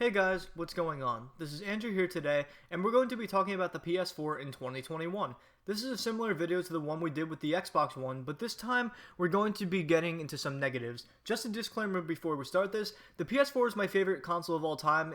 Hey guys, what's going on? This is Andrew here today, and we're going to be talking about the PS4 in 2021. This is a similar video to the one we did with the Xbox One, but this time we're going to be getting into some negatives. Just a disclaimer before we start this, the PS4 is my favorite console of all time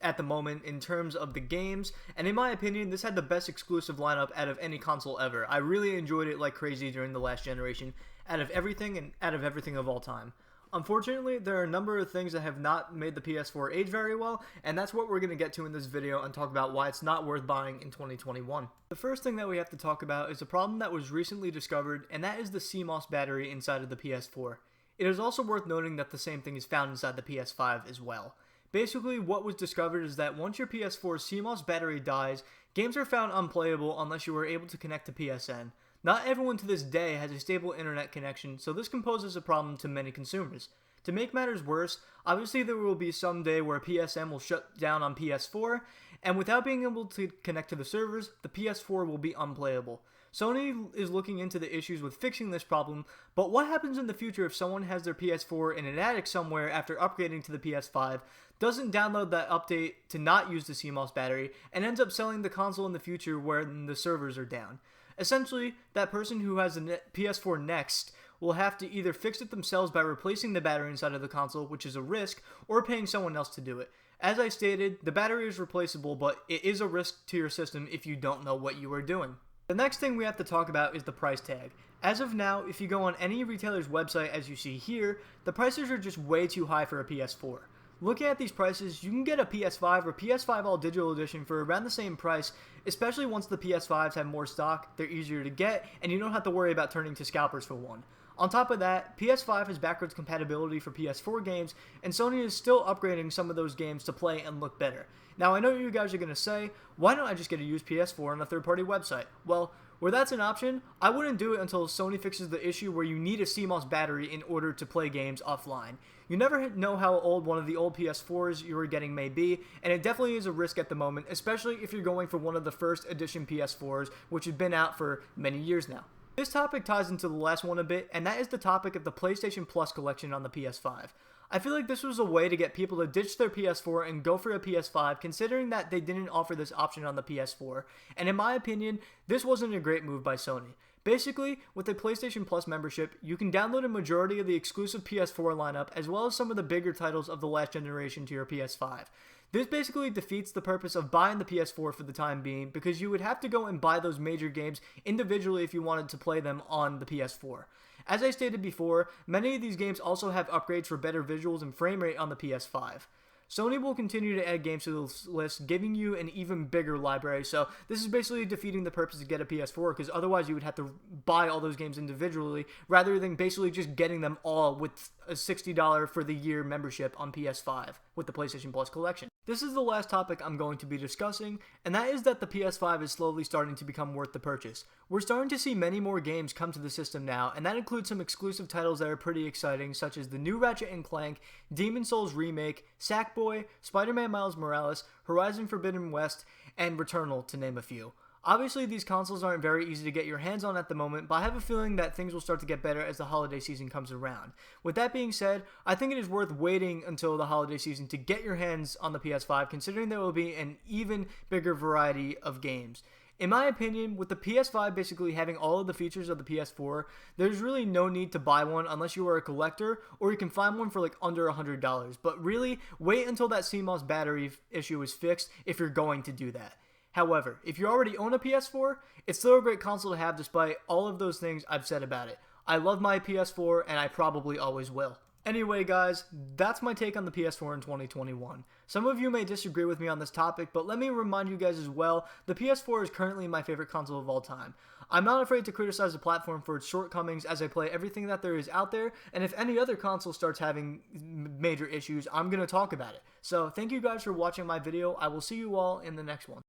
at the moment in terms of the games, and in my opinion, this had the best exclusive lineup out of any console ever. I really enjoyed it like crazy during the last generation, out of everything of all time. Unfortunately, there are a number of things that have not made the PS4 age very well, and that's what we're going to get to in this video and talk about why it's not worth buying in 2021. The first thing that we have to talk about is a problem that was recently discovered, and that is the CMOS battery inside of the PS4. It is also worth noting that the same thing is found inside the PS5 as well. Basically, what was discovered is that once your PS4's CMOS battery dies, games are found unplayable unless you are able to connect to PSN. Not everyone to this day has a stable internet connection, so this poses a problem to many consumers. To make matters worse, obviously there will be some day where PSN will shut down on PS4, and without being able to connect to the servers, the PS4 will be unplayable. Sony is looking into the issues with fixing this problem, but what happens in the future if someone has their PS4 in an attic somewhere after upgrading to the PS5, doesn't download that update to not use the CMOS battery, and ends up selling the console in the future when the servers are down? Essentially, that person who has the PS4 next will have to either fix it themselves by replacing the battery inside of the console, which is a risk, or paying someone else to do it. As I stated, the battery is replaceable, but it is a risk to your system if you don't know what you are doing. The next thing we have to talk about is the price tag. As of now, if you go on any retailer's website as you see here, the prices are just way too high for a PS4. Looking at these prices, you can get a PS5 or PS5 All Digital Edition for around the same price, especially once the PS5s have more stock, they're easier to get, and you don't have to worry about turning to scalpers for one. On top of that, PS5 has backwards compatibility for PS4 games, and Sony is still upgrading some of those games to play and look better. Now, I know you guys are going to say, why don't I just get a used PS4 on a third-party website? Well, where that's an option, I wouldn't do it until Sony fixes the issue where you need a CMOS battery in order to play games offline. You never know how old one of the old PS4s you are getting may be, and it definitely is a risk at the moment, especially if you're going for one of the first edition PS4s, which has been out for many years now. This topic ties into the last one a bit, and that is the topic of the PlayStation Plus collection on the PS5. I feel like this was a way to get people to ditch their PS4 and go for a PS5, considering that they didn't offer this option on the PS4, and in my opinion, this wasn't a great move by Sony. Basically, with the PlayStation Plus membership, you can download a majority of the exclusive PS4 lineup as well as some of the bigger titles of the last generation to your PS5. This basically defeats the purpose of buying the PS4 for the time being, because you would have to go and buy those major games individually if you wanted to play them on the PS4. As I stated before, many of these games also have upgrades for better visuals and frame rate on the PS5. Sony will continue to add games to this list, giving you an even bigger library, so this is basically defeating the purpose to get a PS4, because otherwise you would have to buy all those games individually, rather than basically just getting them all with a $60 for the year membership on PS5 with the PlayStation Plus collection. This is the last topic I'm going to be discussing, and that is that the PS5 is slowly starting to become worth the purchase. We're starting to see many more games come to the system now, and that includes some exclusive titles that are pretty exciting, such as the new Ratchet & Clank, Demon's Souls Remake, Sackboy, Spider-Man Miles Morales, Horizon Forbidden West, and Returnal, to name a few. Obviously, these consoles aren't very easy to get your hands on at the moment, but I have a feeling that things will start to get better as the holiday season comes around. With that being said, I think it is worth waiting until the holiday season to get your hands on the PS5, considering there will be an even bigger variety of games. In my opinion, with the PS5 basically having all of the features of the PS4, there's really no need to buy one unless you are a collector, or you can find one for like under $100. But really, wait until that CMOS battery issue is fixed if you're going to do that. However, if you already own a PS4, it's still a great console to have despite all of those things I've said about it. I love my PS4, and I probably always will. Anyway guys, that's my take on the PS4 in 2021. Some of you may disagree with me on this topic, but let me remind you guys as well, the PS4 is currently my favorite console of all time. I'm not afraid to criticize the platform for its shortcomings as I play everything that there is out there, and if any other console starts having major issues, I'm going to talk about it. So thank you guys for watching my video. I will see you all in the next one.